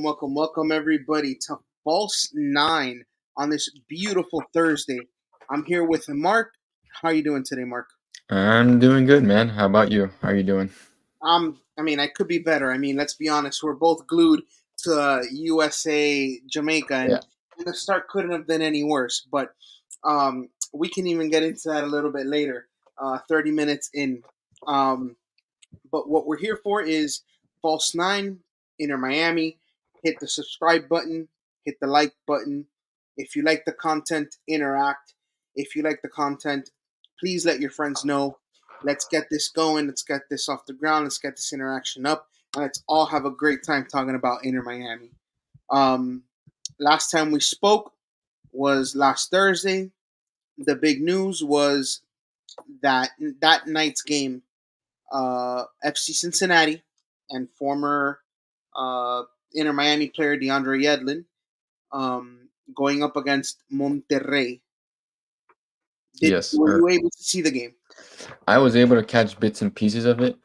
welcome everybody to False Nine on this beautiful Thursday. I'm here with Mark. How are you doing today, Mark? I'm doing good, man. How about you? How are you doing? I could be better. Let's be honest. We're both glued to USA, Jamaica, Yeah. and the start couldn't have been any worse. But we can even get into that a little bit later. 30 minutes in. Um, But what we're here for is False Nine, Inter Miami. Hit the subscribe button, hit the like button. If you like the content, interact. If you like the content, please let your friends know. Let's get this going. Let's get this off the ground. Let's get this interaction up. And let's all have a great time talking about Inter Miami. Um, Last time we spoke was last Thursday. The big news was that that night's game FC Cincinnati and former uh, Inter Miami player DeAndre Yedlin going up against Monterrey. Yes. Were you able to see the game? I was able to catch bits and pieces of it.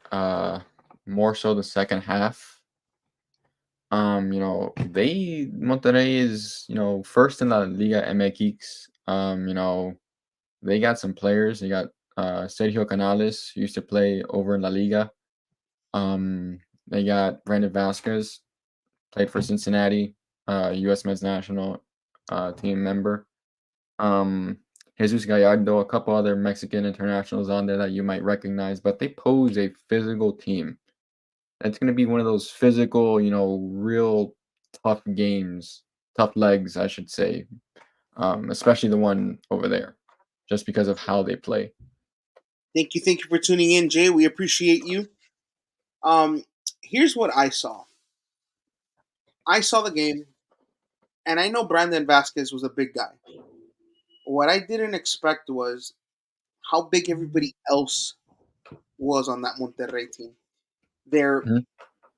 More so the second half. Monterrey is, first in La Liga MX. They got some players. They got Sergio Canales, who used to play over in La Liga. They got Brandon Vasquez, played for Cincinnati, U.S. men's national team member. Jesus Gallardo, a couple other Mexican internationals on there that you might recognize, but they pose a physical team. It's going to be one of those physical, real tough games, tough legs, I should say, especially the one over there, just because of how they play. Thank you for tuning in, Jay. We appreciate you. Here's what I saw. I saw the game, and I know Brandon Vasquez was a big guy. What I didn't expect was how big everybody else was on that Monterrey team. They're Mhm.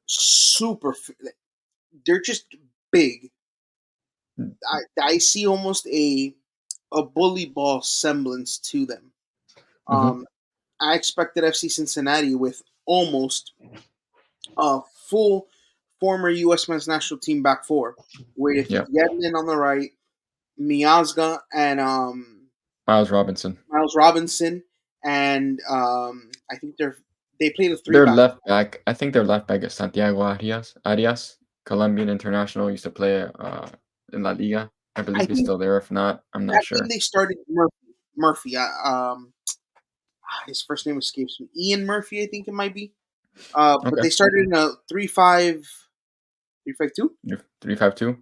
super. They're just big. I see almost a bully ball semblance to them. Mhm. Um, I expected FC Cincinnati with almost a full former U.S. men's national team back four, with Yeah. Yedlin on the right, Miazga and Miles Robinson. Miles Robinson, and I think they played a three Their back. left back, I think their left back is Santiago Arias, Colombian international, used to play in La Liga. I I believe he's think still there. If not, I'm not that game sure. they started Murphy. Murphy. His first name escapes me. Ian Murphy, I think it might be. But Okay. they started in a 3-5-2. 3-5-2. I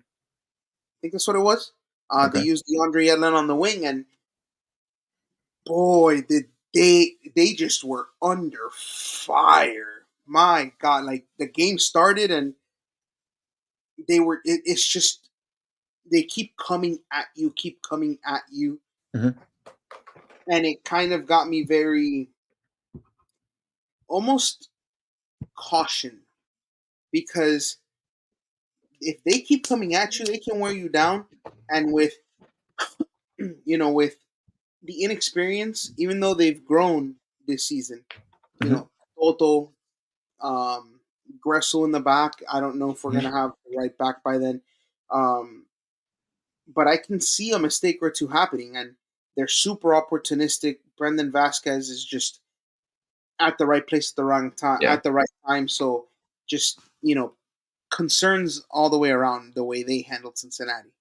think that's what it was. They Okay. used DeAndre Yedlin on the wing, and boy, did they just were under fire. My God, like the game started, and they were. It's just they keep coming at you, Mhm. and it kind of got me very almost cautioned because if they keep coming at you, they can wear you down, and with with the inexperience, even though they've grown this season, Mhm. Toto, Gressel in the back. I don't know if we're Mhm. gonna have the right back by then, um, but I can see a mistake or two happening, and they're super opportunistic. Brendan Vasquez is just at the right place at the wrong time, Yeah. at the right time. So just concerns all the way around the way they handled Cincinnati.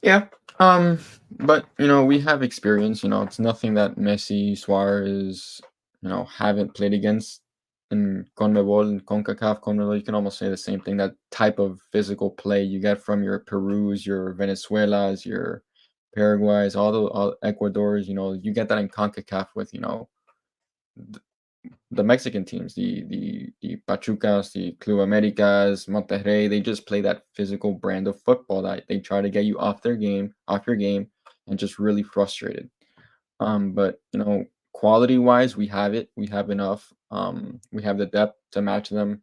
Yeah. But we have experience. It's nothing that Messi, Suarez, haven't played against in CONMEBOL and CONCACAF. CONMEBOL, you can almost say the same thing. That type of physical play you get from your Perus, your Venezuelas, your Paraguays, all Ecuadors. You get that in CONCACAF with the Mexican teams, the Pachucas, the Club Americas, Monterrey. They just play that physical brand of football that they try to get you off your game, and just really frustrated. But quality wise, we have it. We have enough. We have the depth to match them.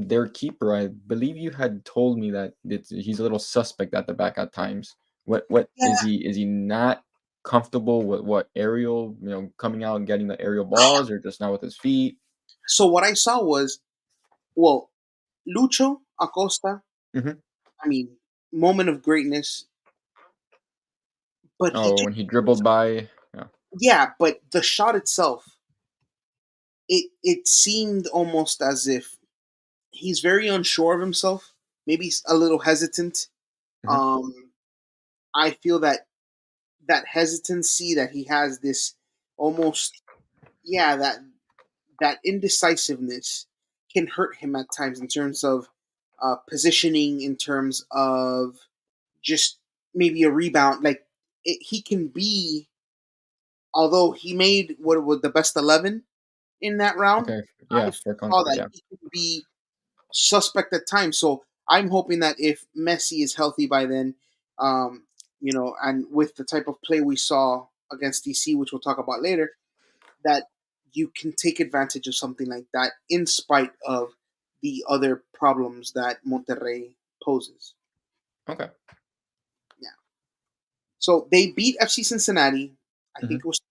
Their keeper, I believe you had told me that he's a little suspect at the back at times. What is Yeah. he? Is he not comfortable with what aerial, coming out and getting the aerial balls, or just not with his feet? So what I saw was, well, Lucho. Acosta. Mhm. I mean, moment of greatness, but he Oh, just when he dribbled by, yeah. yeah, but the shot itself, it seemed almost as if he's very unsure of himself, maybe he's a little hesitant. Mhm. Um, I feel that that hesitancy that he has, this almost, yeah, that indecisiveness can hurt him at times in terms of positioning, in terms of just maybe a rebound. Like he can be, although he made what was the best 11 in that round, Okay. I Yeah, for saw comfort, that yeah. he can be suspect at times. So I'm hoping that if Messi is healthy by then, um, and with the type of play we saw against DC, which we'll talk about later, that you can take advantage of something like that in spite of the other problems that Monterrey poses. Okay. Yeah. So they beat FC Cincinnati. I think Mhm. it was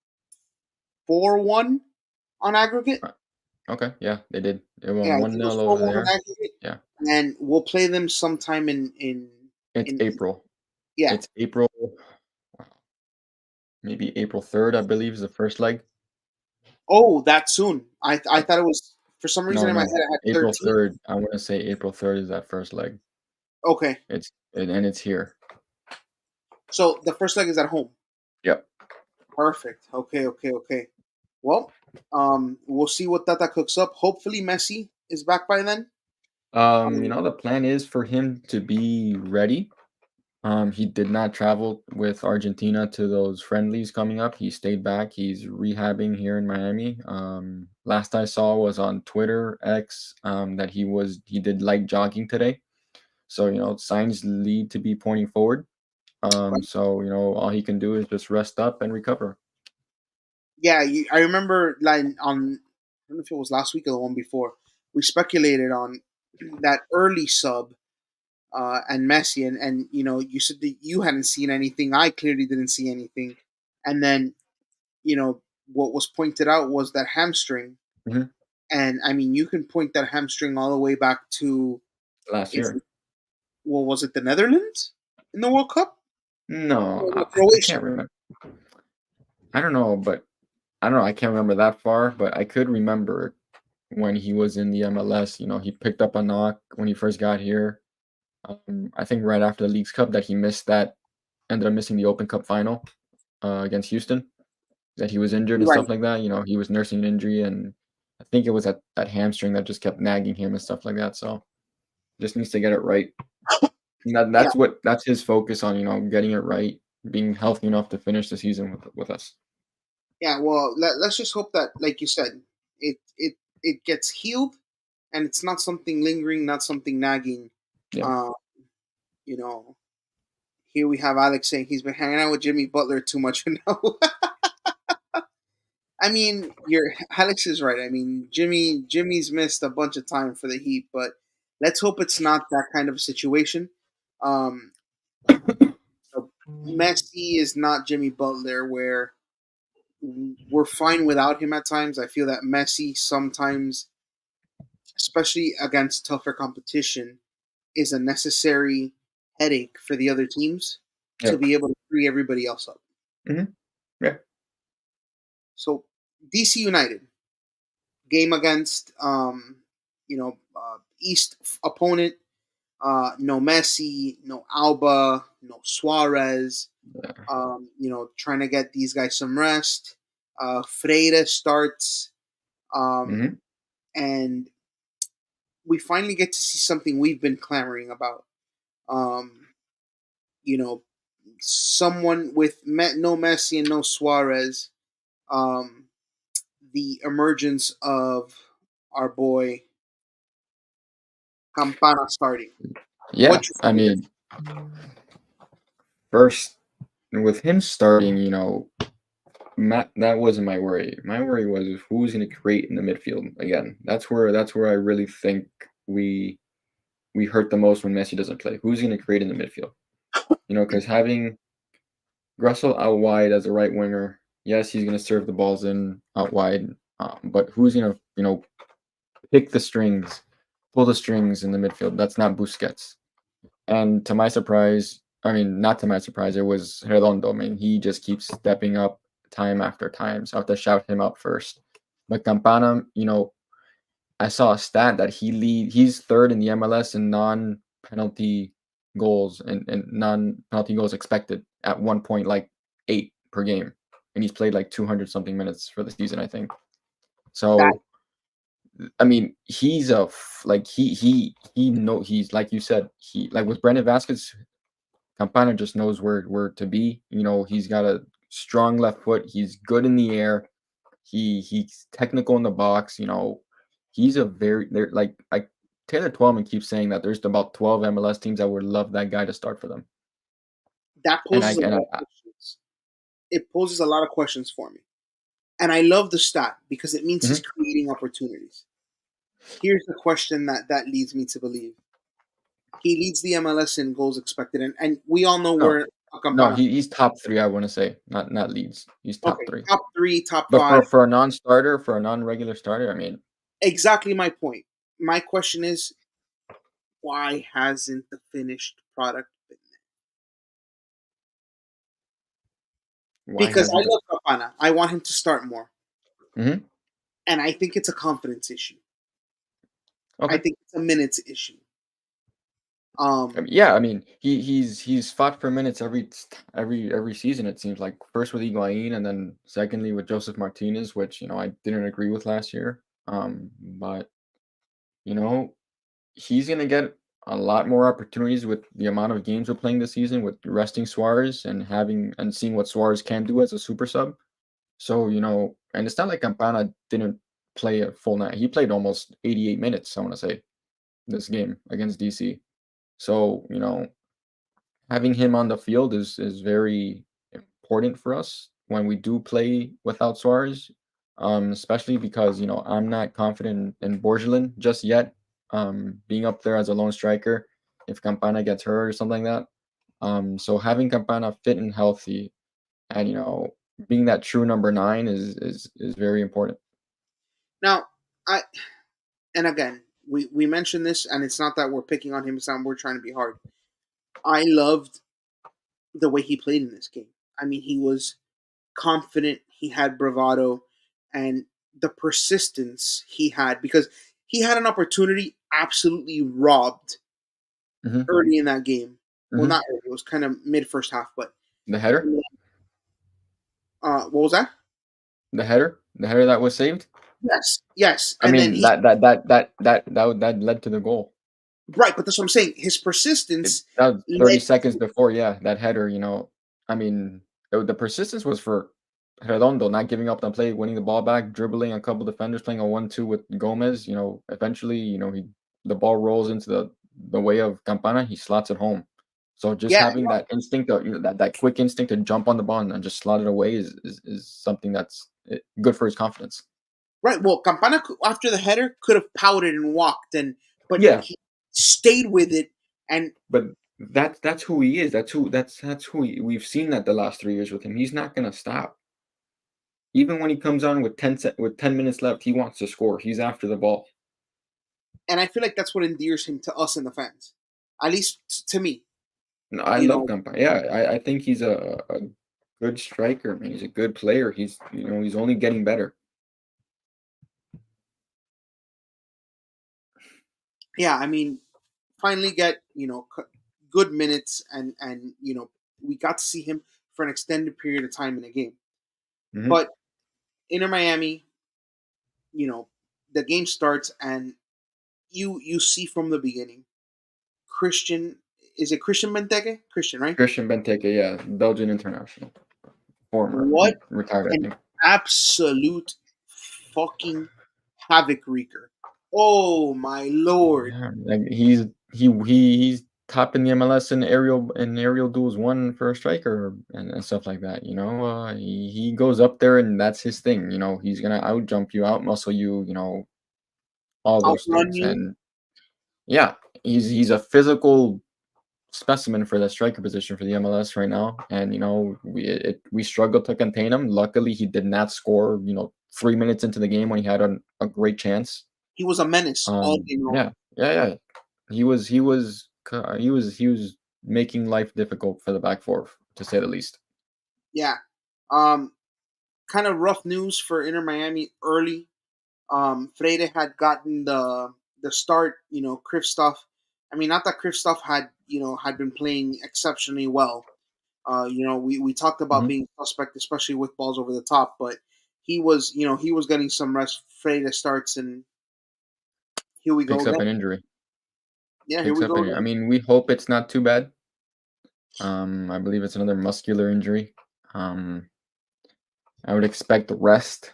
4-1 on aggregate. Okay, yeah, they did. They Yeah, won I one think it was nil over 4-1 on there. aggregate. Yeah. And we'll play them sometime It's in April. yeah. It's April, maybe April 3rd, I believe, is the first leg. Oh, that soon. I Yep. thought it was, for some reason No, in my no, head I had April 13. 3rd. I wanna say April 3rd is that first leg. Okay. And it's here. So the first leg is at home. Yep. Perfect. Okay, okay, okay. Well, we'll see what Tata cooks up. Hopefully Messi is back by then. Um, The plan is for him to be ready. He did not travel with Argentina to those friendlies coming up. He stayed back. He's rehabbing here in Miami. Last I saw was on Twitter X that he did light jogging today. So signs lead to be pointing forward. right? So all he can do is just rest up and recover. Yeah, I remember like on, I don't know if it was last week or the one before, we speculated on that early sub and Messi, and you said that you hadn't seen anything. I clearly didn't see anything, and then what was pointed out was that hamstring. Mhm. And I mean, you can point that hamstring all the way back to, Last is year. it, well, was it the Netherlands in the World Cup? No, No, no, I Croatia. can't remember. I don't know, but I don't know. I can't remember that far, but I could remember when he was in the MLS. He picked up a knock when he first got here. I think right after the Leagues Cup that he missed that, ended up missing the Open Cup final against Houston. That he was injured and Right. stuff like that. He was nursing an injury, and I think it was that hamstring that just kept nagging him and stuff like that. So just needs to get it right. And Yeah. that's his focus on. Getting it right, being healthy enough to finish the season with us. Yeah. Well, let's just hope that, like you said, it gets healed, and it's not something lingering, not something nagging. Yeah. Uh, you know, Here we have Alex saying he's been hanging out with Jimmy Butler too much. I mean, your Alex is right. I mean, Jimmy's missed a bunch of time for the Heat, but let's hope it's not that kind of a situation. Um, Messi is not Jimmy Butler, where we're fine without him at times. I feel that Messi sometimes, especially against tougher competition, is a necessary headache for the other teams to Yeah. be able to free everybody else up. Hmm. Yeah. So DC United game against East opponent. No Messi, no Alba, no Suarez. Yeah. Trying to get these guys some rest. Freire starts, um, Hmm. and we finally get to see something we've been clamoring about. Um, you know, Someone with no Messi and no Suarez. Um, the emergence of our boy Campana starting. Yeah. What you I think of mean, first with him starting, that wasn't my worry. My worry was who's going to create in the midfield again. That's where I really think we hurt the most when Messi doesn't play. Who's going to create in the midfield? Because having Gressel out wide as a right winger, yes, he's going to serve the balls in out wide, but who's going to pick the strings? pull the strings in the midfield. That's not Busquets. And to my surprise, I mean, not to my surprise, it was Redondo. I mean, he just keeps stepping up time after time. So I have to shout him out first. But Campana, I saw a stat that he's third in the MLS in non-penalty goals and non-penalty goals expected at 1.8 per game. And he's played like 200 something minutes for the season, I think. That So I mean, he's a like he's like you said, he like with Brendan Vasquez, Campana just knows where to be. He's got a strong left foot. He's good in the air. He's technical in the box. He's a very there like Taylor Twellman keeps saying that there's about 12 MLS teams that would love that guy to start for them. that And I poses a and lot of questions. It poses a lot of questions for me. And I love the stat because it means he's Mhm. creating opportunities. Here's the question that leads me to believe. He leads the MLS in goals expected, and we all know No, where no, Campana. he's top three. I want to say not leads. He's top Okay, three. top three, top But five. for a non-starter, for a non-regular starter, I mean, Exactly my point. My question is, why hasn't the finished product been there? why Because I hasn't the love Campana. I want him to start more. Mhm. And I think it's a confidence issue. I Okay. think it's a minutes issue. Yeah, I mean, he's fought for minutes every season. It seems like first with Higuain, and then secondly with Joseph Martinez, which I didn't agree with last year. But you know he's gonna get a lot more opportunities with the amount of games we're playing this season, with resting Suarez and having and seeing what Suarez can do as a super sub. So and it's not like Campana didn't play a full night. He played almost 88 minutes. I want to say this game against DC. So having him on the field is very important for us when we do play without Suarez, especially because I'm not confident in Borgelin just yet, being up there as a lone striker if Campana gets hurt or something like that. So having Campana fit and healthy, and being that true number nine is very important. Now, I and again, we mentioned this, and it's not that we're picking on him. It's not we're trying to be hard. I loved the way he played in this game. I mean, he was confident. He had bravado, and the persistence he had because he had an opportunity absolutely robbed Hmm. early in that game. Well, Hmm. not early. It was kind of mid first half, but The header, what was that? the header that was saved. Yes, yes, I and then mean he that led to the goal. right, but that's what I'm saying. His persistence That was 30 led seconds before, yeah, that header, I mean, the persistence was for Redondo not giving up on play, winning the ball back, dribbling a couple defenders, playing a 1-2 with Gomez. Eventually, the ball rolls into the way of Campana, he slots it home. So just yeah, having that instinct, that quick instinct to jump on the ball and just slot it away is something that's good for his confidence. right. Well, Campana after the header could have pouted and walked, but Yeah, he stayed with it. And but that's who he is. We've seen that the last 3 years with him. He's not gonna stop. Even when he comes on with 10 minutes left, he wants to score. He's after the ball. I feel like that's what endears him to us and the fans, at least to me. No, I You love know, Gumpa. Yeah, I think he's a good striker, man. He's a good player. He's only getting better. yeah. I mean, finally get good minutes, and we got to see him for an extended period of time in a game. Hmm. But Inter Miami, the game starts, and you see from the beginning, Christian is it Christian Benteke? Christian, right? Christian Benteke, yeah, Belgian international, former. What He retired, I an think. absolute fucking havoc wreaker. Oh my lord. Yeah, like he's top in the MLS in aerial duels, one for a striker and stuff like that. He goes up there and that's his thing. He's gonna out jump you, out muscle you. All those Outrun things. you. And yeah, he's a physical specimen for the striker position for the MLS right now. And we struggled to contain him. Luckily, he did not score. 3 minutes into the game when he had a great chance. He was a menace all day Yeah, long. Yeah, yeah. He was making life difficult for the back four, to say the least. Yeah. Um, Kind of rough news for Inter Miami early. Freire had gotten the start. Kristoff. I mean, not that Kristoff had been playing exceptionally well. We talked about Mhm. being suspect, especially with balls over the top, but he was getting some rest. Freire starts, and here we go Picks up again. an injury. Yeah, here Picks we up go an I again. mean, we hope it's not too bad. I believe it's another muscular injury. Um, I would expect rest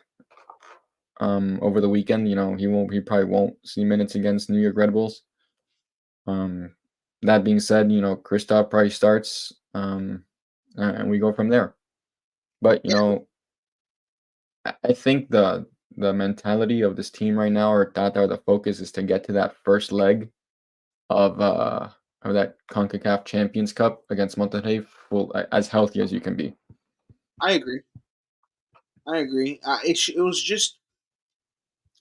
over the weekend. He probably won't see minutes against New York Red Bulls. Um, that being said, Kristoff probably starts, and we go from there. But Yeah, I think the mentality of this team right now, or the focus, is to get to that first leg of uh of that CONCACAF Champions Cup against Monterrey as healthy as you can be. I agree. I agree. It was just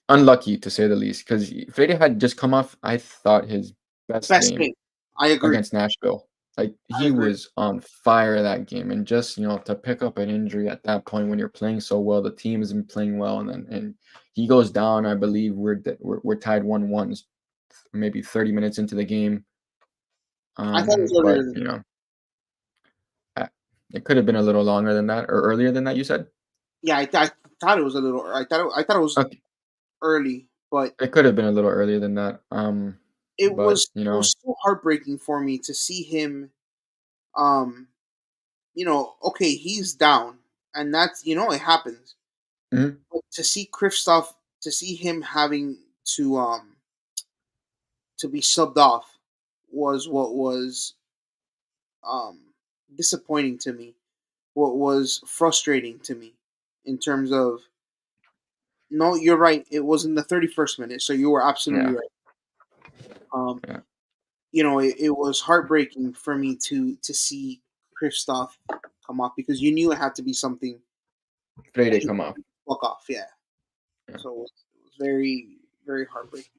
Unlucky to say the least, because Freire had just come off, I thought, his best best game game. I agree. against Nashville. Like, I he agree. was on fire that game, and just to pick up an injury at that point when you're playing so well, the team has been playing well, and he goes down. I believe we're tied 1-1, maybe 30 minutes into the game. I thought it was earlier But than uh, it could have been a little longer than that, or earlier than that. You said yeah. I thought it was a little. I thought it was okay. early, but It could have been a little earlier than that. it But was it was so heartbreaking for me to see him. Um, okay, he's down, and that's it happens. mhm, But to see Kristoff, to see him having to um to be subbed off was what was um disappointing to me. What was frustrating to me in terms of no, you're right. It was in the 31st minute, so you were absolutely yeah, right. Um, yeah. it was heartbreaking for me to see Kristoff come off because you knew it had to be something that Freire he come off. fuck off. Yeah. Yeah. So it was very, very heartbreaking.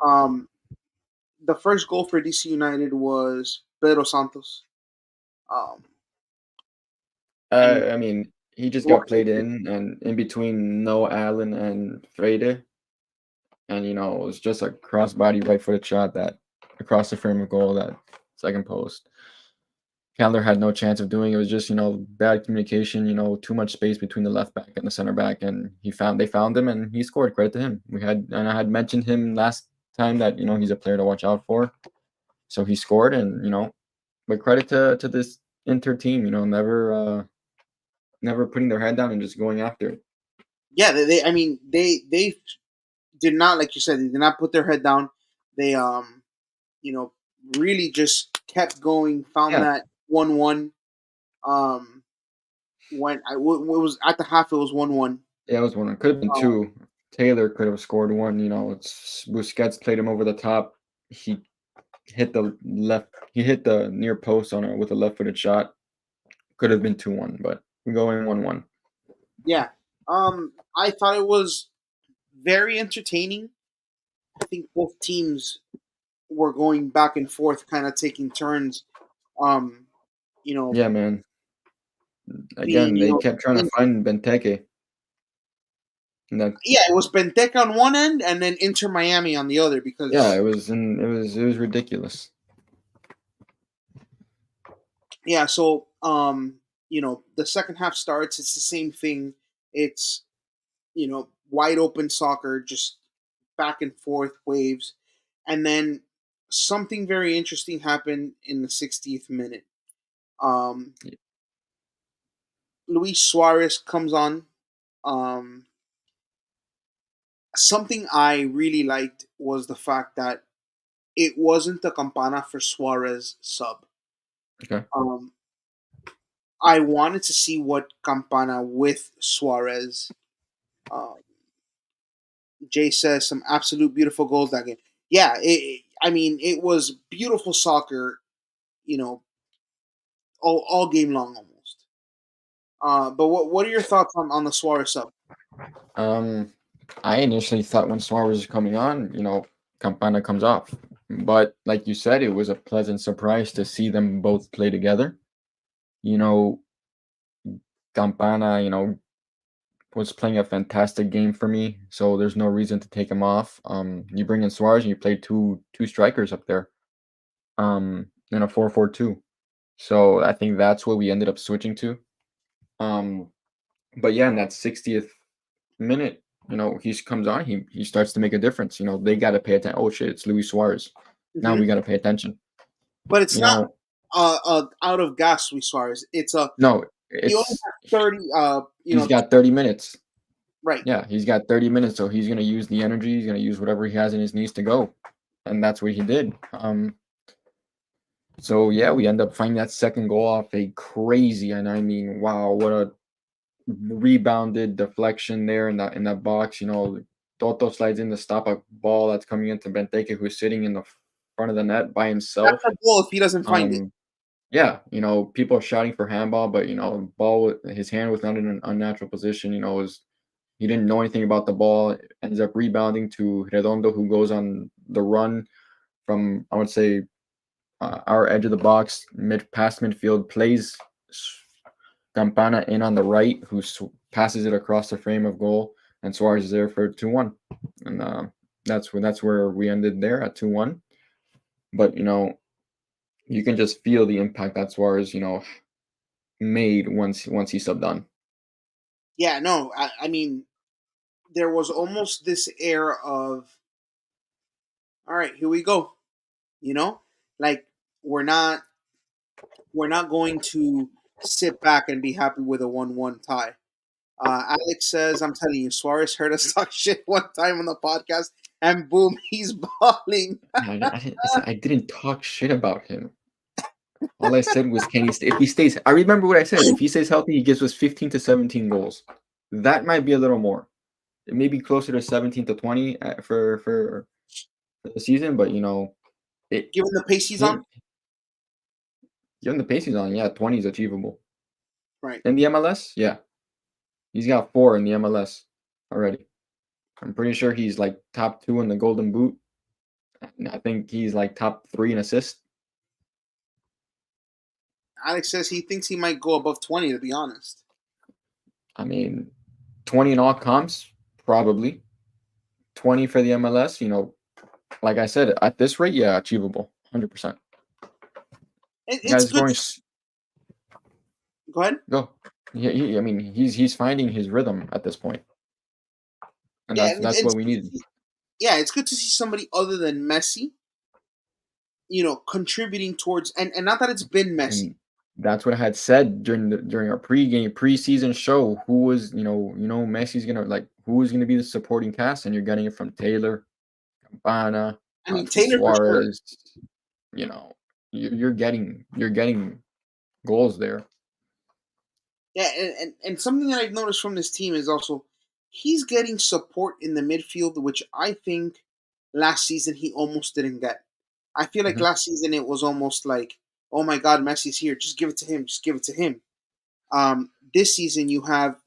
Um, the first goal for DC United was Pedro Santos. Um, and I mean, he just what got played in and in between Noah Allen and Freire, and it was just a crossbody right footed shot that across the frame of goal, that second post. Candler had no chance of doing it. It was just bad communication. Too much space between the left back and the center back, and they found him and he scored. Credit to him. I had mentioned him last time that he's a player to watch out for. So he scored, and but credit to this Inter team. Never putting their head down and just going after it. yeah, I mean, they did not, like you said, they did not put their head down. They you know, really just kept going. Found Yeah, that 1-1. Um, when it was at the half, it was 1-1. yeah, it was one. It could have been Um, two. Taylor could have scored one. It's Busquets played him over the top. He hit the left. He hit the near post on it with a left-footed shot. Could have been 2-1, but we're going 1-1. yeah. I thought it was very entertaining. I think both teams were going back and forth, kind of taking turns. Um, you know, Yeah, man. being Again, they kept trying to in, find Benteke, and that yeah, it was Benteke on one end and then Inter Miami on the other yeah, because it was ridiculous. yeah. So the second half starts. It's the same thing. It's wide open soccer, just back and forth waves, and then something very interesting happened in the 60th minute. Um, Luis Suarez comes on. Um, Something I really liked was the fact that it wasn't the Campana for Suarez sub. Okay. Um, I wanted to see what Campana with Suarez. Um, Jay says some absolute beautiful goals that game. Yeah, I mean, it was beautiful soccer, you know, all game long almost. But what are your thoughts on the Suarez sub? Um, I initially thought when Suarez was coming on, Campana comes off. But like you said, it was a pleasant surprise to see them both play together. You know, Campana, was playing a fantastic game for me, so there's no reason to take him off. You bring in Suarez and you play two strikers up there, in a 4-4-2. So I think that's what we ended up switching to. Um, but yeah, in that 60th minute, he comes on, he starts to make a difference. They got to pay attention. Oh shit, it's Luis Suarez. Now Hmm. we got to pay attention. But it's You not know, out of gas with Suarez. It's a no, he only it's has 30. he's got 30 minutes. Right. Yeah, he's got 30 minutes, so he's gonna use the energy. He's gonna use whatever he has in his knees to go, and that's what he did. So yeah, we end up finding that second goal off a crazy, and I mean, wow, what a rebounded deflection there in that box. Toto slides in to stop a ball that's coming into Benteke, who's sitting in the front of the net by That's himself. a goal if he doesn't find it. Yeah, people are shouting for handball, but ball, his hand was not in an unnatural position. He didn't know anything about the ball. Ends up rebounding to Redondo, who goes on the run from, I would say, our edge of the box, past midfield, plays Campana in on the right, who passes it across the frame of goal, and Suarez is there for 2-1, and that's where we ended there at 2-1. But you can just feel the impact that Suarez made once he subbed on. Yeah, no, I mean, there was almost this air of, all right, here we go. You know, like we're not we're not going to sit back and be happy with a 1-1 tie. Alex says, I'm telling you, Suarez heard us talk shit one time on the podcast, and boom, he's balling. I didn't talk shit about him. All I said was, can he stay? If he stays, I remember what I said. If he stays healthy, he gives us 15 to 17 goals. That might be a little more. It may be closer to 17 to 20 for the season, but it Given the pace he's on, him given the pace he's on, yeah, 20 is achievable. right? In the MLS, yeah, he's got 4 in the MLS already. I'm pretty sure he's like top 2 in the Golden Boot. And I think he's like top 3 in assists. Alex says he thinks he might go above 20. To be honest, I mean, 20 in all comps, probably. 20 for the MLS, like I said, at this rate, yeah, achievable, 100%. it's Guys good. going, Go ahead. go. I mean, he's finding his rhythm at this point, and Yeah, that's what we needed. yeah, it's good to see somebody other than Messi, contributing towards, and not that it's been Messi. And that's what I had said during our preseason show. Who was Messi's gonna like who was gonna be the supporting cast, and you're getting it from Taylor, Campana, I mean, to Taylor for sure. Suarez. You know, you're getting goals there. Yeah, and something that I've noticed from this team is also he's getting support in the midfield, which I think last season he almost didn't get. I feel like Hmm. last season it was almost like, oh my God, Messi's here, just give it to him, just give it to him. This season you have,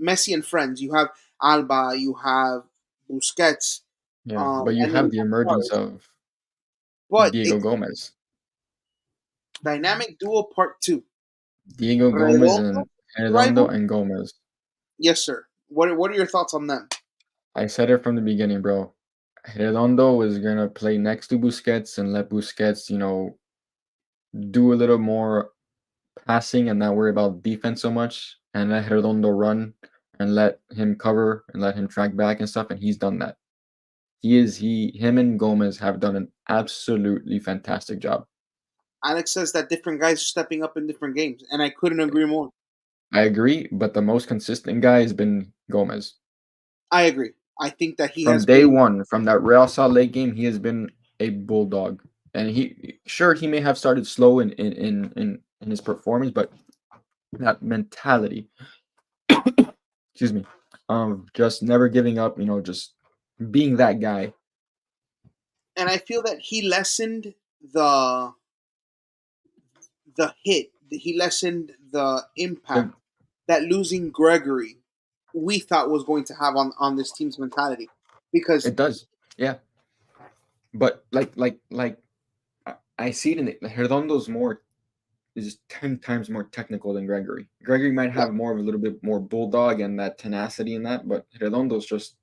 Messi and friends. You have Alba, you have Busquets, Yeah, but you and then have you the have emergence Suarez. of But Diego it's Gomez. dynamic duo part two. Diego Gomez Redondo, and Redondo rival? and Gomez. Yes, sir. What are your thoughts on them? I said it from the beginning, bro. Redondo was gonna play next to Busquets and let Busquets, do a little more passing and not worry about defense so much, and let Redondo run and let him cover and let him track back and stuff. And he's done that. Him and Gomez have done an absolutely fantastic job. Alex says that different guys are stepping up in different games, and I couldn't agree more. I agree, but the most consistent guy has been Gomez. I agree. I think that he From has day been, one, from that Real Salt Lake game, he has been a bulldog. And he may have started slow in his performance, but that mentality, excuse me, of just never giving up, just being that guy. and I feel that he lessened the hit. He lessened the The, impact that losing Gregory we thought was going to have on this team's mentality, because it does, yeah. But I see it in Redondo's more is 10 times more technical than Gregory. Gregory might Yeah. have more of a little bit more bulldog and that tenacity in that, but Redondo's just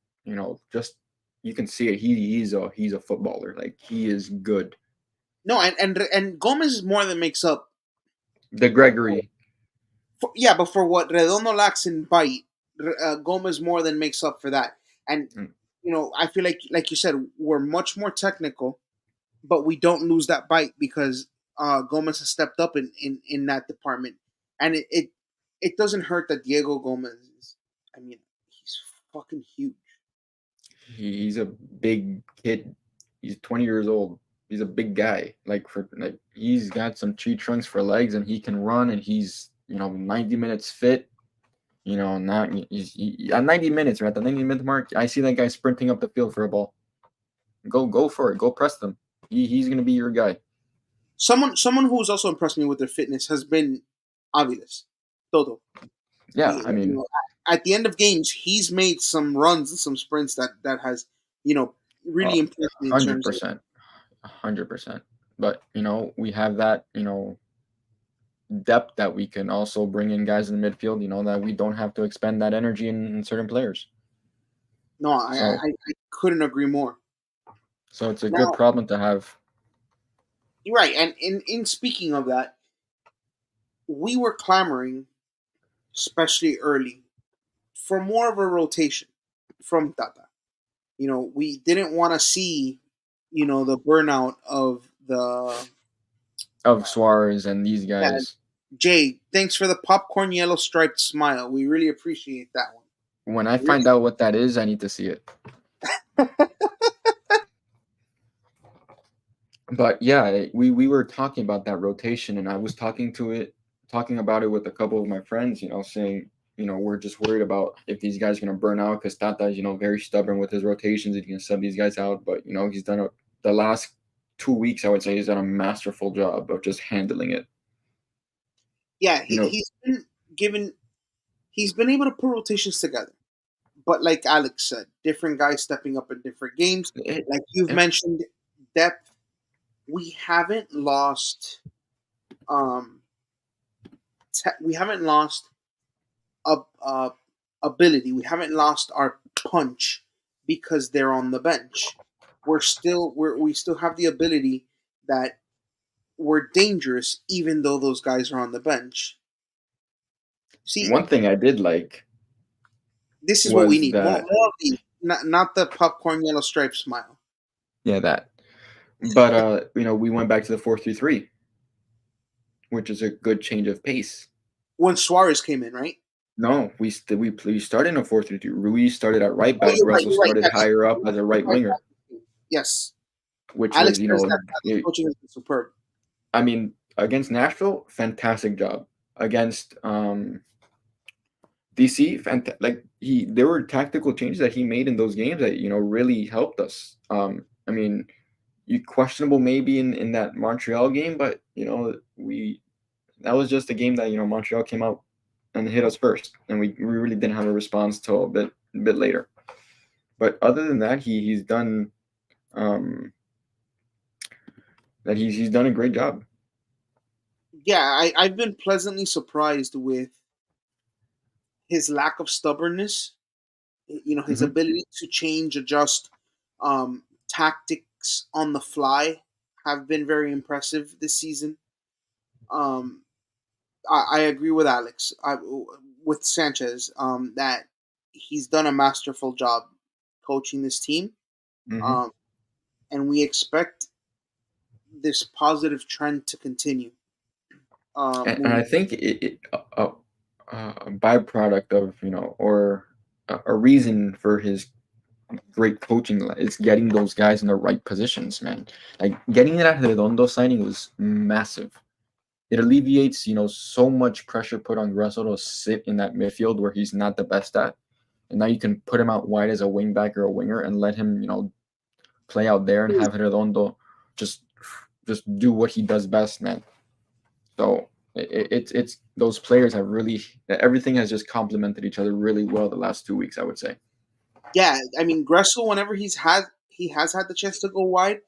just you can see it. He's a footballer. Like he is good. No, and Gomez is more than makes up. The Gregory, Yeah, but for what Redondo lacks in bite, Gomez more than makes up for that. And mm, I feel like you said, we're much more technical, but we don't lose that bite because Gomez has stepped up in that department, and it doesn't hurt that Diego Gomez is. I mean, he's fucking huge. he's a big kid. He's 20 years old. He's a big guy. He's got some tree trunks for legs, and he can run, and he's 90 minutes fit. Now at 90 minutes, right at the 90-minute mark, I see that guy sprinting up the field for a ball. Go for it. Go press them. He's gonna be your guy. Someone who's also impressed me with their fitness has been Aviles. Todo. Yeah, I You mean, know, at the end of games, he's made some runs and some sprints that has you know uh, really impressed me in hundred terms of. percent, 100%. But we have that depth that we can also bring in guys in the midfield. That we don't have to expend that energy in certain players. No, So I couldn't agree more. so it's a good Now, problem to have. you're right, and in speaking of that, we were clamoring, especially early, for more of a rotation from Tata. We didn't want to see, the burnout of the. Of Suarez and these Yeah, guys. Jay, thanks for the popcorn yellow striped smile. We really appreciate that one. When I Really? find out what that is, I need to see it. But yeah, we were talking about that rotation, and I was talking about it with a couple of my friends. Saying we're just worried about if these guys are gonna burn out because Tata is very stubborn with his rotations. He's gonna sub these guys out, but he's done the last 2 weeks. I would say he's done a masterful job of just handling it. Yeah, You know, given he's been able to put rotations together. But like Alex said, different guys stepping up in different games. it, Like you've it, mentioned, depth. We haven't lost. Um, we haven't lost a ability. We haven't lost our punch because they're on the bench. We still have the ability that we're dangerous even though those guys are on the bench. See, one thing I did like this is what we was need. More, that more of the not the popcorn yellow stripe smile. yeah that, but we went back to the 4-3-3, which is a good change of pace. When Suarez came in, right? No, we started in a 4-3-3. Ruiz started at right Oh, back. you're right. Russell You're right. started Yes. higher up as a right winger, Yes. which Alex was says that Alex coaching has been superb. I mean, against Nashville, fantastic job. Against DC, there were tactical changes that he made in those games that really helped us. I mean, you questionable maybe in that Montreal game, but we that was just a game that Montreal came out and hit us first, and we really didn't have a response till a bit later. But other than that, he's done he's done a great job. Yeah, I've been pleasantly surprised with his lack of stubbornness. His Hmm. ability to change, adjust tactics on the fly have been very impressive this season. Um, I agree with Alex. With Sanchez, that he's done a masterful job coaching this team, Hmm. um, and we expect this positive trend to continue. And I Moving. think a byproduct of or a reason for his great coaching is getting those guys in the right positions, man. Like getting that Redondo signing was massive. It alleviates so much pressure put on Russell to sit in that midfield where he's not the best at, and now you can put him out wide as a wing back or a winger and let him play out there and have Redondo just just do what he does best, man. So it's those players have really everything has just complemented each other really well the last 2 weeks, I would say. Yeah, I mean Gressel, whenever he has had the chance to go wide,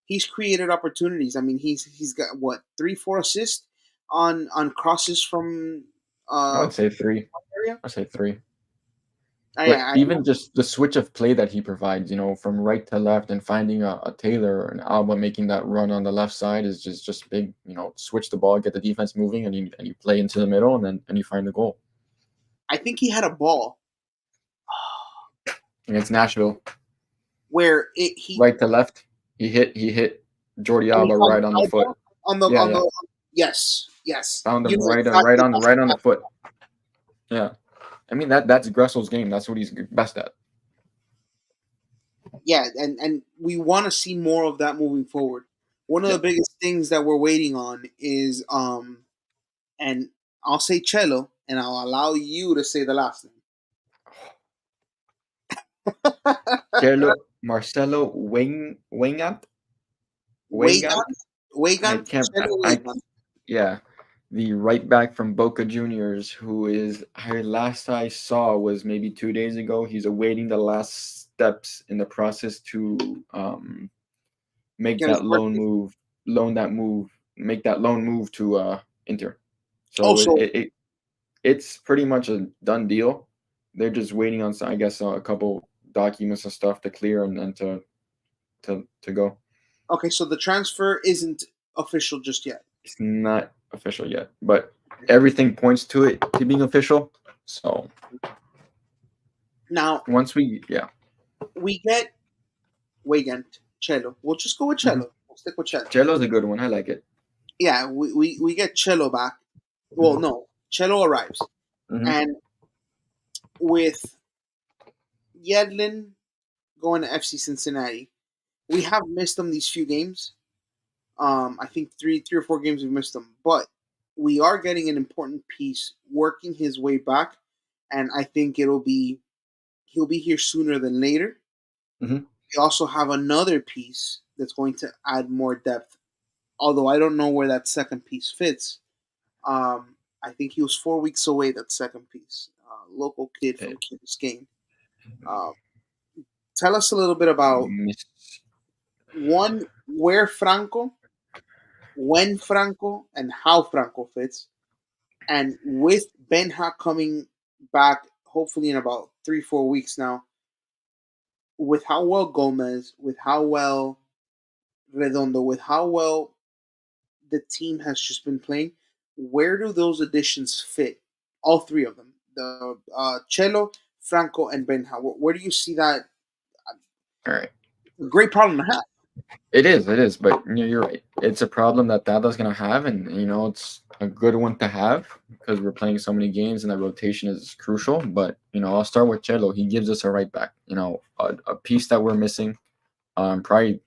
he's created opportunities. I mean, he's got what 3, 4 assists on crosses from I would say from three. area. I'd say three. But I even just the switch of play that he provides, from right to left and finding a Taylor or an Alba making that run on the left side is just big. Switch the ball, get the defense moving, and you play into the middle, and you find the goal. I think he had a ball Against Nashville, where it he right to left, he hit Jordi and he Alba found right on the foot. Alba on the Yeah, on yeah, the yes. found You him know right exactly on right on the foot. Yeah, I mean that's Gressel's game. That's what he's best at. yeah, and we want to see more of that moving forward. One of the Yeah. biggest things that we're waiting on is and I'll say cello, and I'll allow you to say the last name. Marcelo Wingat. Wagan, Weigand. I Wagan, can't. cello I Wagan. Yeah, the right back from Boca Juniors, who is last I saw was maybe 2 days ago. He's awaiting the last steps in the process to make Get his that board loan game. move, make that loan move to Inter. So Also, it's pretty much a done deal. They're just waiting on, I guess, a couple documents and stuff to clear and to go. okay, so the transfer isn't official just yet. It's not official yet, but everything points to it to being official. So Now once yeah. we get Wagan, cello. We'll just go with Mm-hmm. cello. We'll stick with cello. Cello's a good one. I like it. Yeah, we get cello back. Well, no, cello arrives, Mm-hmm. and with Yedlin going to FC Cincinnati, we have missed them these few games. I think three or four games we've missed them, but we are getting an important piece working his way back, and I think he'll be here sooner than later. Mm-hmm. We also have another piece that's going to add more depth, although I don't know where that second piece fits. I think he was 4 weeks away. That second piece, local kid from Key Biscayne. Uh, Tell us a little bit about Miss- one where Franco, when Franco, and how Franco fits, and with Benja coming back, hopefully in about 3 4 weeks now, with how well Gomez, with how well Redondo, with how well the team has just been playing, where do those additions fit? All three of them, the Cello, Franco, and Benja. Where do you see that? All right. Great problem to have. It is, but you're right. It's a problem that Dada's gonna have, and it's a good one to have because we're playing so many games and that rotation is crucial. But I'll start with Cello. He gives us a right back. A piece that we're missing. Probably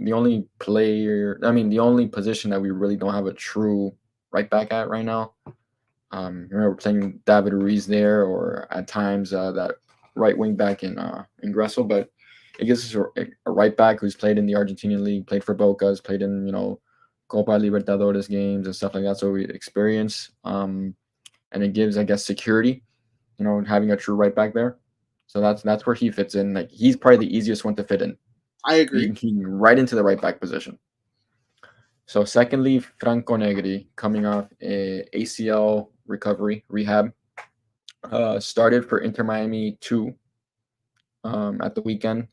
the only player. I mean, the only position that we really don't have a true right back at right now. Remember we're playing David Ruiz there, or at times that right wing back in Gressel, but it gives us a right back who's played in the Argentinian league, played for Boca, has played in Copa Libertadores games and stuff like that. So we experience, and it gives, I guess, security. Having a true right back there. So that's where he fits in. Like he's probably the easiest one to fit in. I agree. He right into the right back position. So secondly, Franco Negri coming off a ACL recovery rehab, started for Inter Miami 2 at the weekend.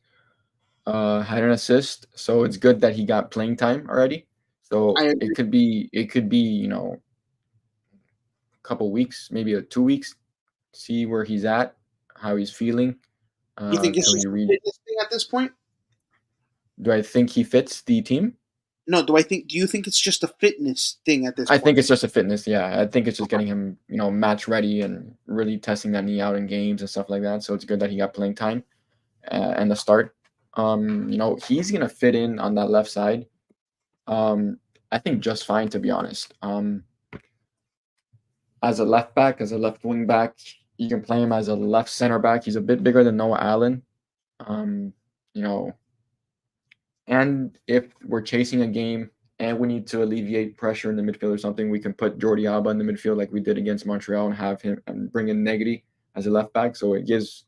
Had an assist, so it's good that he got playing time already. I So agree. it could be a couple weeks, maybe 2 weeks, see where he's at, how he's feeling, You think it's till he just a read. fitness thing at this point? Do I think he fits the team? No, do I think? Do you think it's just a fitness thing at this I point? think it's just a fitness. Yeah, I think it's just getting him, match ready and really testing that knee out in games and stuff like that. So it's good that he got playing time and the start. He's gonna fit in on that left side. Um, I think just fine, to be honest. As a left back, as a left wing back, you can play him as a left center back. He's a bit bigger than Noah Allen. Um, you know, and if we're chasing a game and we need to alleviate pressure in the midfield or something, we can put Jordi Alba in the midfield like we did against Montreal and have him and bring in Negri as a left back. So it gives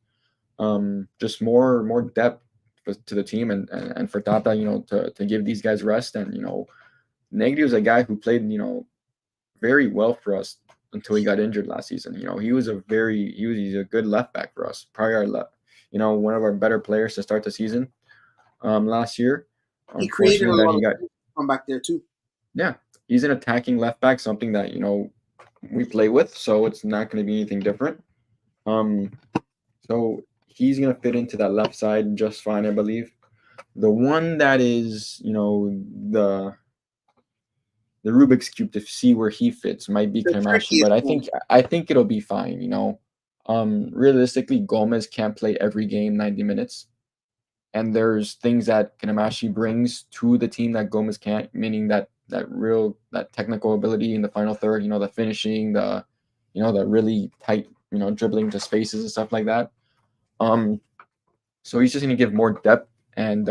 just more depth to the team, and for Tata, to give these guys rest. And Negri was a guy who played very well for us until he got injured last season. He's a good left back for us. Probably our left, one of our better players to start the season last year. He created a Unfortunately, that lot he of got. from back there too. Yeah, he's an attacking left back, something that we play with, so it's not going to be anything different. Um, so he's going to fit into that left side just fine, I believe. The one that is, the Rubik's cube to see where he fits might be The Kremashi, but trickiest I one. think I think it'll be fine. Realistically, Gomez can't play every game 90 minutes, and there's things that Kanemashi brings to the team that Gomez can't, meaning that technical ability in the final third, the finishing, the really tight, dribbling to spaces and stuff like that. Um, so he's just going to give more depth and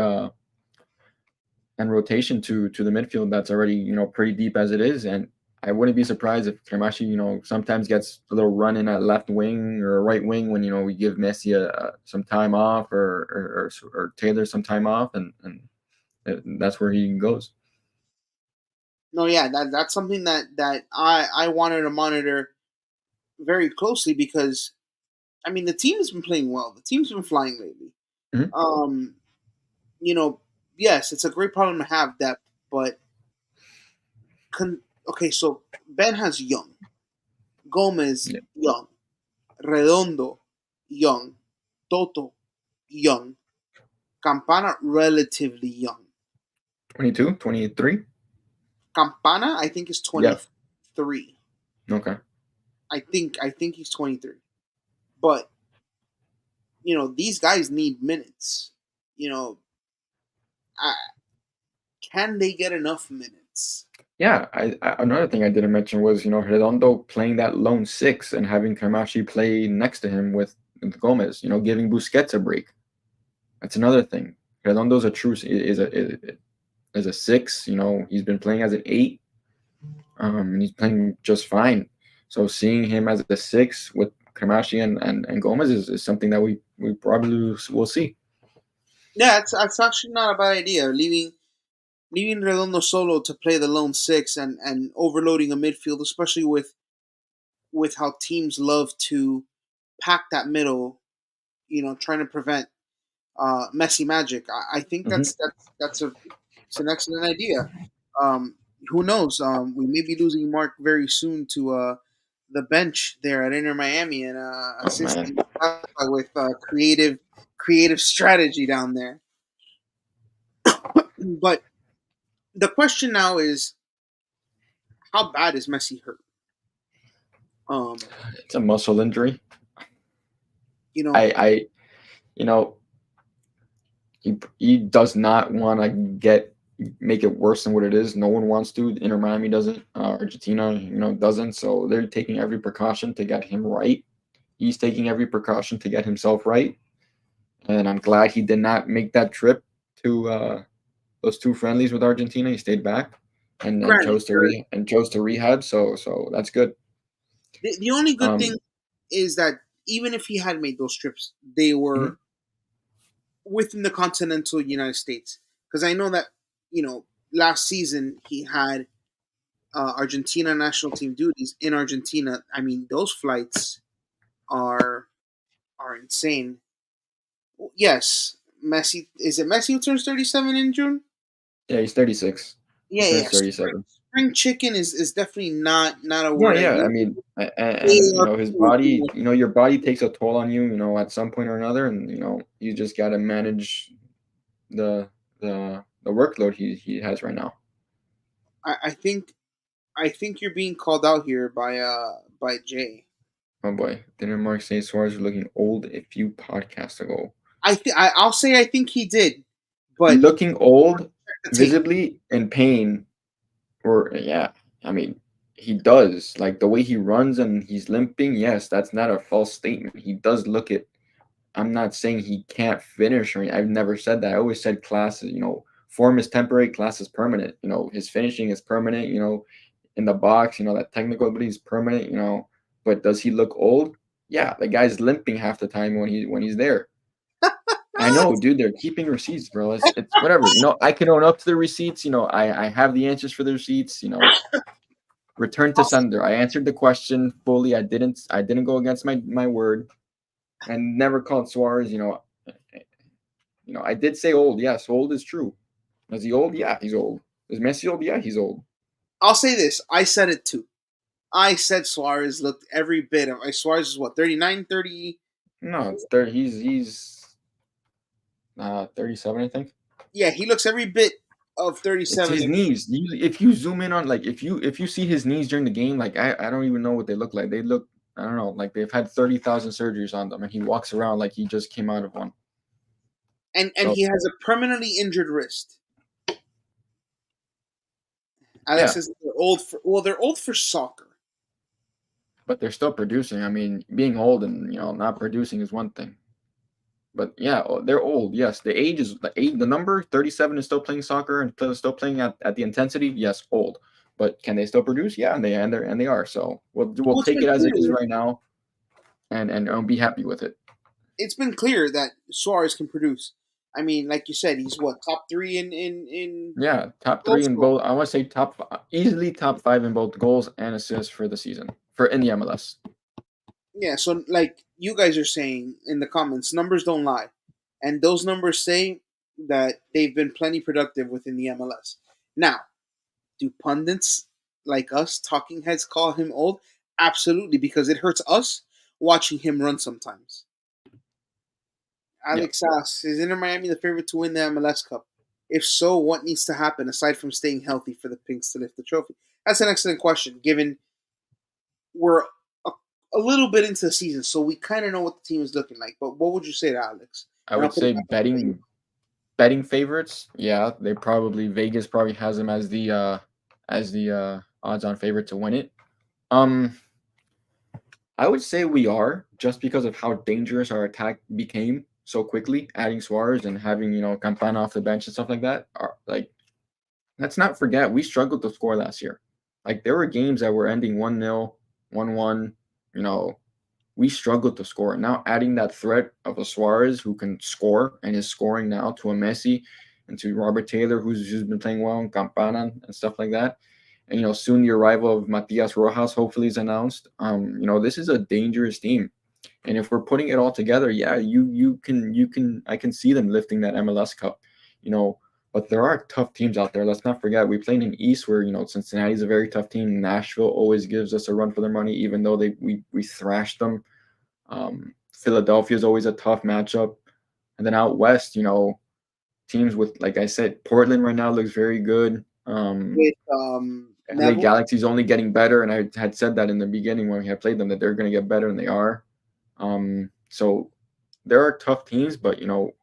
rotation to the midfield that's already pretty deep as it is. And I wouldn't be surprised if Kremashi sometimes gets a little run in at left wing or right wing when we give Messi some time off, or Taylor some time off, and that's where he goes. No, yeah, that's something that I wanted to monitor very closely because I mean the team has been playing well. The team's been flying lately. Mhm. Um, you know, yes, it's a great problem to have depth, but okay, so Ben has young, Gomez Yeah. young, Redondo young, Toto young, Campana relatively young. 22, 23? Campana I think is Yeah. 23. Okay. I think he's 23. But these guys need minutes. You know, I, can they get enough minutes? Yeah, another thing I didn't mention was Redondo playing that lone six and having Kremashi play next to him with Gomez. Giving Busquets a break. That's another thing. Redondo's a true is a six. He's been playing as an eight, and he's playing just fine. So seeing him as a six with Kremashi and Gomez is something that we probably will see. Yeah, it's actually not a bad idea. Leaving Redondo solo to play the lone six and overloading a midfield, especially with how teams love to pack that middle. Trying to prevent Messi magic. I think Hmm. it's an excellent idea. Who knows? We may be losing Mark very soon to the bench there at Inter Miami and Oh man, assisting with creative strategy down there. But the question now is, how bad is Messi hurt? Um, it's a muscle injury. you know, I you know he does not want to make it worse than what it is. No one wants to. Inter Miami doesn't. Argentina, doesn't. So they're taking every precaution to get him right. He's taking every precaution to get himself right, and I'm glad he did not make that trip to those two friendlies with Argentina. He stayed back and granted, chose to rehab. So that's good. the only good thing Um, is that even if he had made those trips, they mhm. were within the continental United States. Because I know that last season he had Argentina national team duties in Argentina. I mean, those flights are are insane. Yes, Messi is it Messi who turns 37 in June? Yeah, he's 36. He Yeah, yeah. turns 37. Spring chicken is definitely not a No, word I yeah, I use. mean, and They are his cool with body, doing your body takes a toll on you, at some point or another, and you just got to manage the the workload he has right now. I think you're being called out here by Jay. Oh boy, didn't Mark say Suarez was looking old a few podcasts ago? I'll say I think he did, but Looking old, check the tape. visibly in pain, or yeah, I mean, he does. Like the way he runs and he's limping, yes, that's not a false statement. He does look it. I'm not saying he can't finish, or I've never said that. I always said class is, form is temporary, class is permanent. His finishing is permanent, in the box, that technical ability is permanent, But does he look old? Yeah, the guy's limping half the time when he's there. I know, dude. They're keeping receipts, bro. It's whatever. I can own up to the receipts. I have the answers for the receipts. Return to sender. I answered the question fully. I didn't go against my word, and never called Suarez. I did say old. Yes, old is true. Is he old? Yeah, he's old. Is Messi old? Yeah, he's old. I'll say this. I said it too. I said Suarez looked every bit of. Suarez is what, 39, 30? No, 30, he's 37, I think. Yeah, he looks every bit of It's 37. his knees. If you zoom in on, like, if you see his knees during the game, like, I don't even know what they look like. They look, I don't know, like they've had 30,000 surgeries on them, and he walks around like he just came out of one. And So he has a permanently injured wrist. Alex yeah, says they're old for, well, they're old for soccer. but they're still producing. I mean, being old and not producing is one thing. But yeah, they're old. Yes, the number 37 is still playing soccer and still playing at the intensity. Yes, old. But can they still produce? Yeah, and they are. So we'll Well, it's take been it as it is clear. right now, and be happy with it. It's been clear that Suarez can produce. I mean, like you said, he's what, top three in Yeah, top goal three in scoring. both. I want to say easily top five in both goals and assists for the season in the MLS. Yeah, so like you guys are saying in the comments, numbers don't lie, and those numbers say that they've been plenty productive within the MLS. Now, do pundits like us, talking heads, call him old? Absolutely, because it hurts us watching him run sometimes. Yeah, Alex asks, is Inter Miami the favorite to win the MLS Cup? If so, what needs to happen aside from staying healthy for the Pinks to lift the trophy? That's an excellent question, given we're a little bit into the season, so we kind of know what the team is looking like. But what would you say to Alex? I And I'll would put it say back up to you. betting favorites. Yeah, Vegas probably has them as the odds on favorite to win it. Um, I would say we are, just because of how dangerous our attack became so quickly, adding Suarez and having Campana off the bench and stuff like that. Like, let's not forget, we struggled to score last year. Like, there were games that were ending 1-0, 1-1. You know, we struggled to score. Now adding that threat of a Suarez who can score and is scoring now, to a Messi and to Robert Taylor who's been playing well, and Campana and stuff like that. And soon the arrival of Matias Rojas hopefully is announced. This is a dangerous team. And if we're putting it all together, yeah, you can I can see them lifting that MLS Cup. You know, but there are tough teams out there. Let's not forget, we played in East where Cincinnati's a very tough team. Nashville always gives us a run for their money, even though we thrashed them. Philadelphia is always a tough matchup. And then out west, teams with, like I said, Portland right now looks very good. With LA Neville. Galaxy's only getting better, and I had said that in the beginning when we had played them, that they're going to get better, and they are. So there are tough teams, but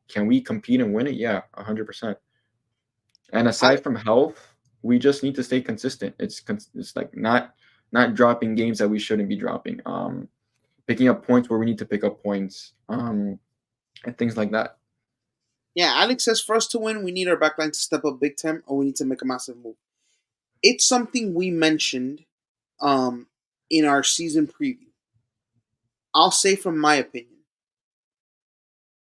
can we compete and win it? Yeah, 100%. And I, aside from health, we just need to stay consistent. It's like not dropping games that we shouldn't be dropping. Picking up points where we need to pick up points. And things like that. yeah, Alex says for us to win, we need our backline to step up big time, or we need to make a massive move. It's something we mentioned um, in our season preview. I'll say from my opinion,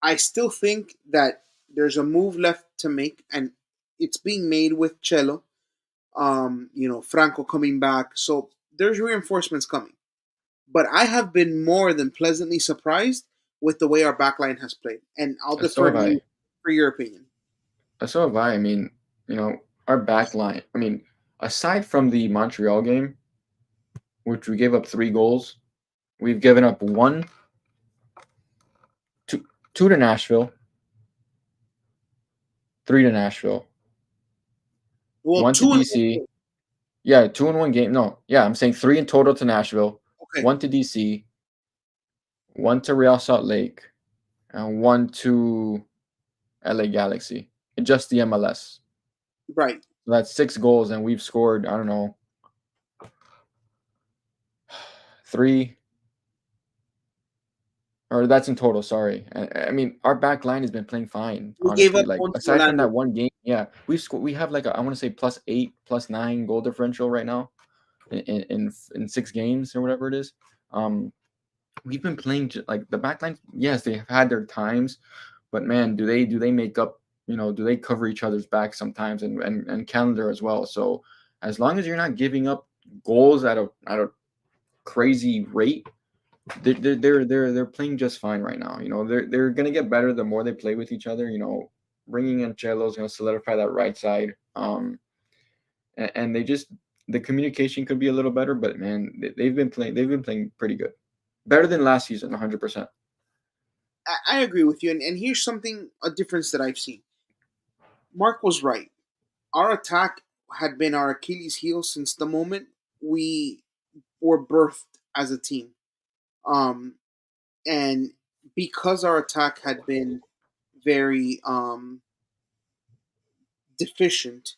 I still think that there's a move left to make, and it's being made with Cello. Franco coming back, so there's reinforcements coming. But I have been more than pleasantly surprised with the way our backline has played, and I'll So defer have to you I. for your opinion. So have I. I mean, our back line. I mean, aside from the Montreal game, which we gave up 3 goals, we've given up two to Nashville, 3 to Nashville, Well, one to two in DC. Yeah, 2 in 1 game. No, yeah, I'm saying 3 in total to Nashville, okay, 1 to DC, 1 to Real Salt Lake, and 1 to LA Galaxy. In just the MLS. right. So that's 6 goals, and we've scored, I don't know, 3, or that's in total. Sorry. I mean, our back line has been playing fine, We gave honestly. up Like, one to aside from Orlando. that one game, yeah, we have like I want to say +8, +9 goal differential right now in 6 games or whatever it is. We've been playing like the back line. Yes, they have had their times, but man, do they make up? Do they cover each other's back sometimes, and calendar as well? So as long as you're not giving up goals at a crazy rate, they're playing just fine right now. They're gonna get better the more they play with each other. Bringing in Cello is gonna solidify that right side. And they just the communication could be a little better, but man, they've been playing pretty good, better than last season, 100%. I agree with you, and here's something a difference that I've seen. Mark was right. Our attack had been our Achilles heel since the moment we were birthed as a team. Um, and because our attack had been very deficient,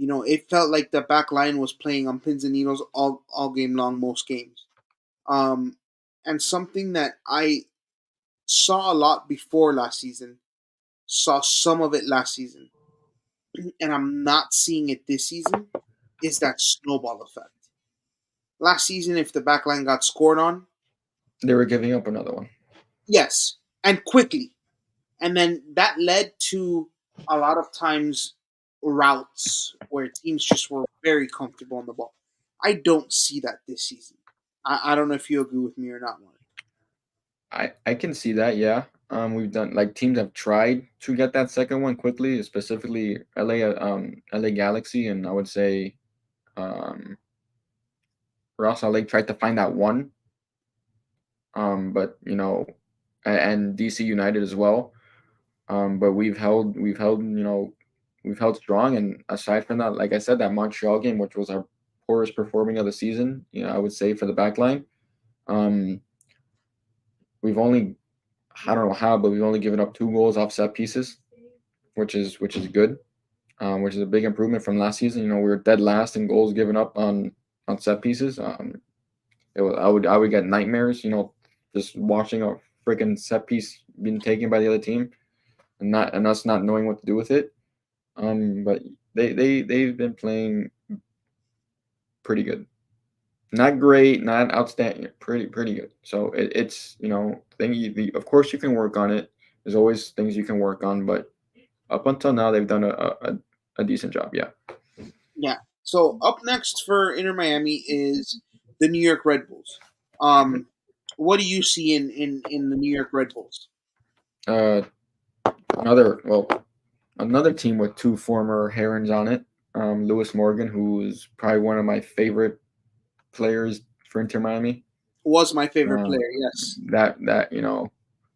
it felt like the back line was playing on pins and needles all game long, most games. Um, and something that I saw a lot before last season, saw some of it last season, and I'm not seeing it this season, is that snowball effect. Last season, if the back line got scored on, They were giving up another one. yes, and quickly. And then that led to a lot of times routes where teams just were very comfortable on the ball. I don't see that this season. I don't know if you agree with me or not, Mark. I can see that, yeah. We've done like teams have tried to get that second one quickly, specifically LA Galaxy, and I would say um Ross LA tried to find that one, but and DC United as well. But we've held strong, and aside from that, like I said, that Montreal game, which was our poorest performing of the season, I would say for the back line. Um, we've only I don't know how, but we've only given up 2 goals off set pieces, which is good, which is a big improvement from last season. We were dead last in goals given up on set pieces. I would get nightmares, just watching a freaking set piece being taken by the other team and us not knowing what to do with it. But they've been playing pretty good. Not great, not outstanding, pretty good. So it's of course you can work on it. There's always things you can work on, but up until now they've done a decent job. Yeah. Yeah. So up next for Inter Miami is the New York Red Bulls. Um, what do you see in the New York Red Bulls? Uh, another team with 2 former Herons on it. Lewis Morgan, who's probably one of my favorite players for Inter Miami. Was my favorite Um, player. Yes, that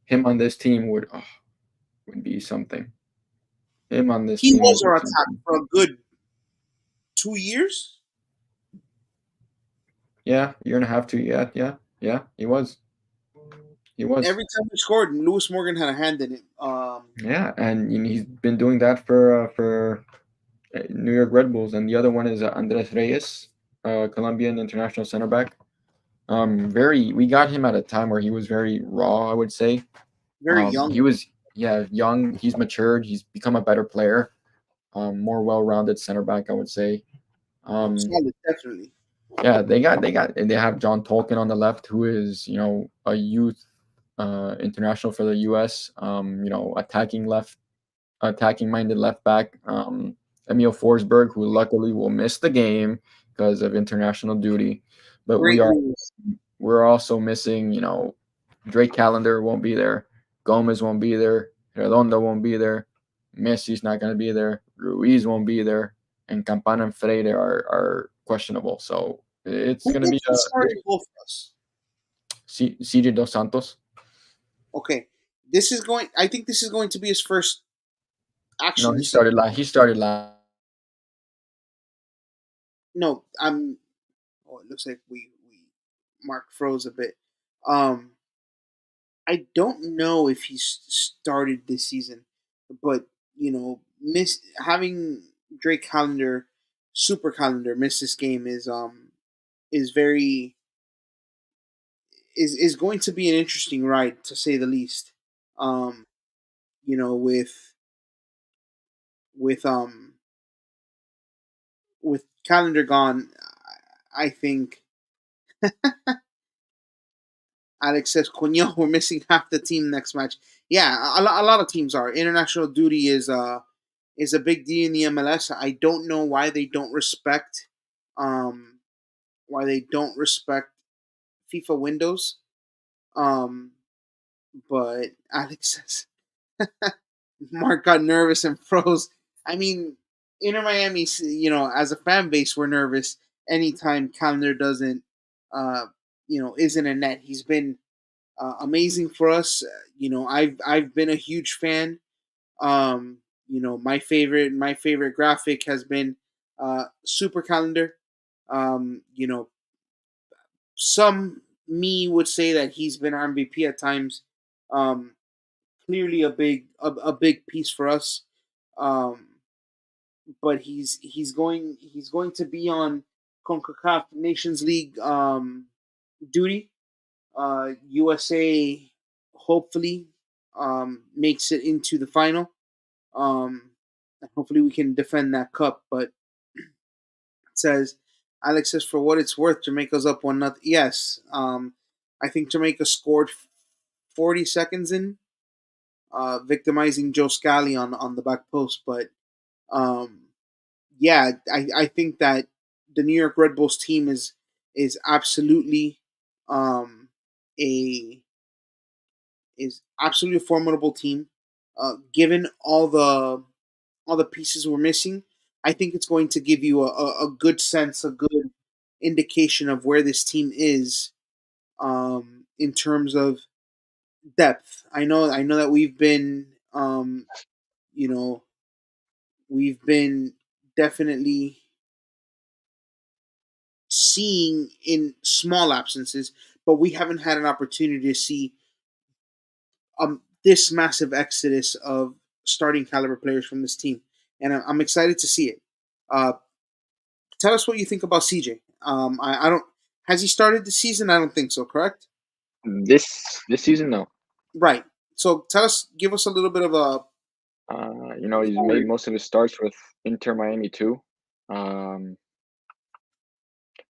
him on this team would be something. Him on this he team was would be our attack something. for a good 2 years. Yeah, year and a half, 2. Yeah. Yeah. He was. He was. Every time we scored, Lewis Morgan had a hand in it. Yeah, and he's been doing that for New York Red Bulls, and the other one is Andres Reyes, Colombian international center back. We got him at a time where he was very raw, I would say. Very young, He was, yeah, young. He's matured. He's become a better player. More well-rounded center back, I would say. Um, solid, definitely. yeah, they have John Tolkien on the left, who is a youth international for the U.S. Attacking minded left back. Emil Forsberg, who luckily will miss the game because of international duty, but Great news. we're also missing. Drake Callender won't be there. Gomez won't be there. Redondo won't be there. Messi's not going to be there. Ruiz won't be there. And Campana and Freire are questionable. So it's Who going to be who started both of us? CJ Dos Santos. Okay, this is going. I think this is going to be his first No, action he this season. started last. He started last. No, I'm. Oh, it looks like we Mark froze a bit. Um, I don't know if he's started this season, but miss having Drake Calendar, Super Calendar miss this game is very is going to be an interesting ride to say the least. Um, with with um with Calendar gone, I think Alex says, "Coño, we're missing half the team next match." Yeah, a lot of teams are. International duty is a big deal in the MLS. I don't know um why they don't respect FIFA windows. Um, but Alex says Mark got nervous and froze. I mean, Inter Miami, as a fan base, we're nervous anytime Calendar doesn't, uh, isn't a net. He's been amazing for us. I've been a huge fan. My favorite graphic has been Super Calendar. You know, some me would say that he's been our MVP at times. Um, Clearly a big piece for us. Um, but he's going to be on CONCACAF Nations League duty. USA hopefully makes it into the final. And hopefully we can defend that cup. But it says Alex says for what it's worth, Jamaica's up 1-0. Yes, I think Jamaica scored 40 seconds in, victimizing Joe Scally on the back post. But um, yeah, I think that the New York Red Bulls team is absolutely um, a a formidable team. Given all the pieces we're missing, I think it's going to give you a good sense, a good indication of where this team is in terms of depth. I know that you know, we've been definitely seeing in small absences, but we haven't had an opportunity to see this massive exodus of starting caliber players from this team, and I'm excited to see it. Uh, Tell us what you think about CJ. I don't. Has he started the season? I don't think so. Correct. This season, no. Right. So give us a little bit of a He's made most of his starts with Inter Miami too. Um,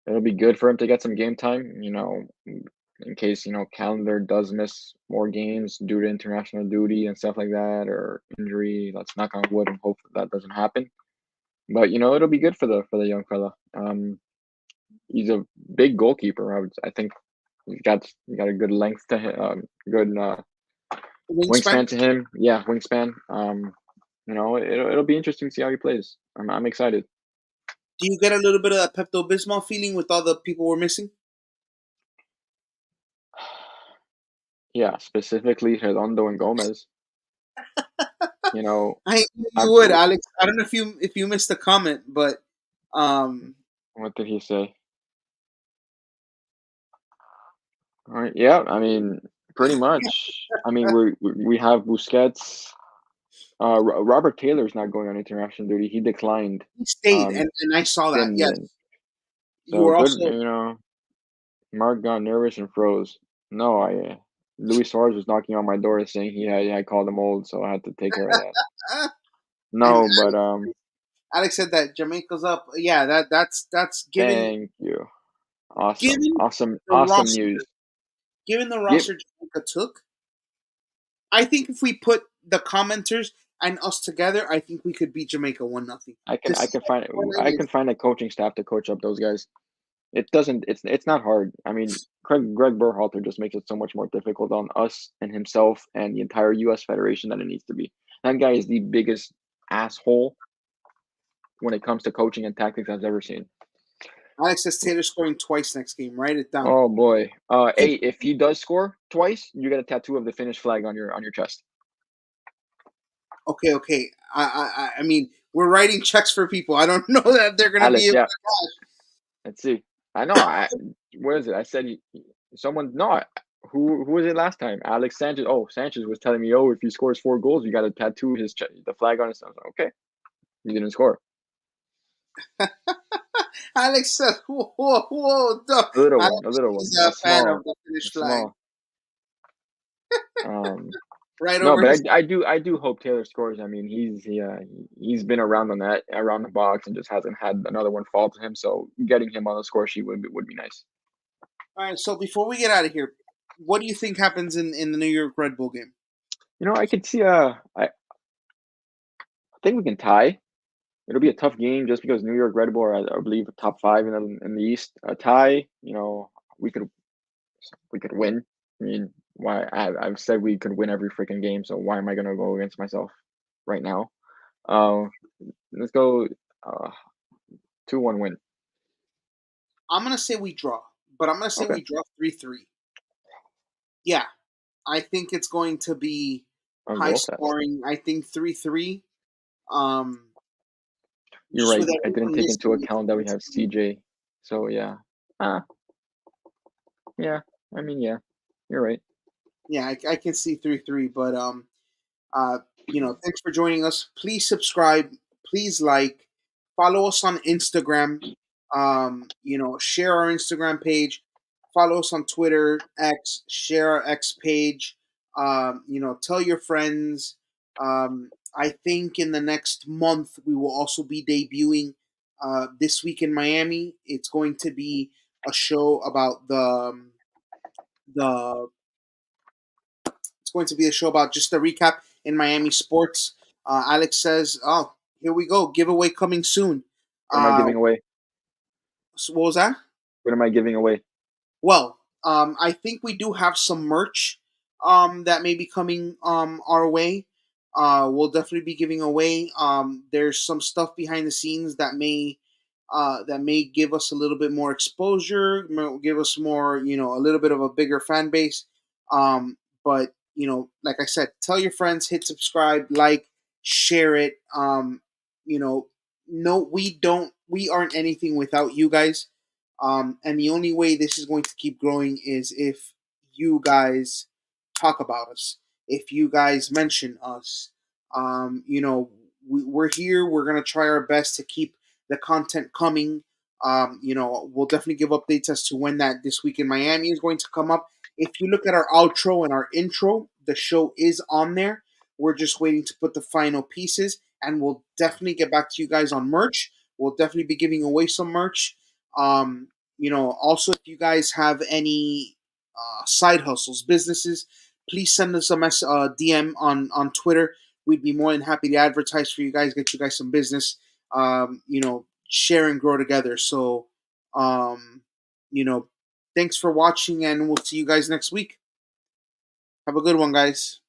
it'll be good for him to get some game time. In case Calendar does miss more games due to international duty and stuff like that, or injury. Let's knock on wood and hope that doesn't happen. But it'll be good for the young fella. He's a big goalkeeper. I think he's got a good length to him, good wingspan. wingspan to him. Yeah, wingspan. It'll be interesting to see how he plays. I'm excited. Do you get a little bit of that Pepto Bismol feeling with all the people we're missing? Yeah, specifically Redondo and Gomez. You know, I knew I you would, Alex. I don't know if you missed the comment, but um, what did he say? All right, yeah, I mean, pretty much. I mean, we have Busquets. Robert Taylor's not going on international duty. He declined he stayed, um and I saw that. send Yes, in. you So were good, also. Mark got nervous and froze. No, Luis Suarez was knocking on my door saying he had called him old, so I had to take care of that. And No, but Alex said that Jamaica's up. Yeah, that's given thank you. Awesome, given awesome, the awesome roster news. given the Give roster Jamaica took. I think if we put the commenters and us together, I think we could beat Jamaica 1-0. I can To I see can how find I tournament can is, find a coaching staff to coach up those guys. It doesn't it's not hard. I mean, Greg Berhalter just makes it so much more difficult on us and himself and the entire US Federation than it needs to be. That guy is the biggest asshole when it comes to coaching and tactics I've ever seen. Alex says Taylor scoring twice next game. Write it down. Oh boy. Hey, Hey, if he does score twice, you get a tattoo of the Finnish flag on your chest. okay. I mean, we're writing checks for people. I don't know that they're gonna be Alex, able yeah. to Let's see. I know. What is it? I said someone. No, who was it last time? Alex Sanchez. Oh, Sanchez was telling me, oh, if he scores 4 goals, you got to tattoo the flag on his. I was like, okay, he didn't score. cash. Alex said, whoa, duh. A little I one, don't a think little one, he's a fan of the a Finnish flag. small. Um, Right no, over but his. I do hope Taylor scores. I mean, he's been around the box and just hasn't had another one fall to him. So getting him on the score sheet would be nice. All right, so before we get out of here, what do you think happens in the New York Red Bull game? I could see. I think we can tie. It'll be a tough game just because New York Red Bull are, I believe, top five in the East. A tie, we could win. I mean, why? I've said we could win every freaking game, so why am I gonna go against myself right now? Uh, let's go 2-1 win. I'm gonna say we draw, but I'm gonna say Okay, we draw 3-3. Yeah, I think it's going to be a high goal fest. scoring. I think 3-3. Um, You're just right. with I didn't everyone take into missing, it's account that going we to have be CJ. So yeah. Ah, yeah. I mean, yeah. You're right. yeah. I can see 3-3, but uh, thanks for joining us. Please subscribe. Please like. Follow us on Instagram. Share our Instagram page. Follow us on Twitter, X. Share our X page. Tell your friends. I think in the next month we will also be debuting This Week in Miami. It's going to be a show about the it's going to be a show about just a recap in Miami sports. Alex says, "Oh, here we go, giveaway coming soon." What am I Uh, giving away? so what was that? What am I giving away? Well, I think we do have some merch that may be coming our way. We'll definitely be giving away. There's some stuff behind the scenes that may give us a little bit more exposure, give us more, a little bit of a bigger fan base. But like I said, tell your friends, hit subscribe, like, share it. No, we aren't anything without you guys. And the only way this is going to keep growing is if you guys talk about us, if you guys mention us. We're here. We're gonna try our best to keep the content coming. We'll definitely give updates as to when that This Week in Miami is going to come up. If you look at our outro and our intro, the show is on there. We're just waiting to put the final pieces, and we'll definitely get back to you guys on merch. We'll definitely be giving away some merch. Also, if you guys have any side hustles, businesses, please send us a DM on Twitter. We'd be more than happy to advertise for you guys, get you guys some business. Share and grow together. So, um, you know, thanks for watching, and we'll see you guys next week. Have a good one, guys.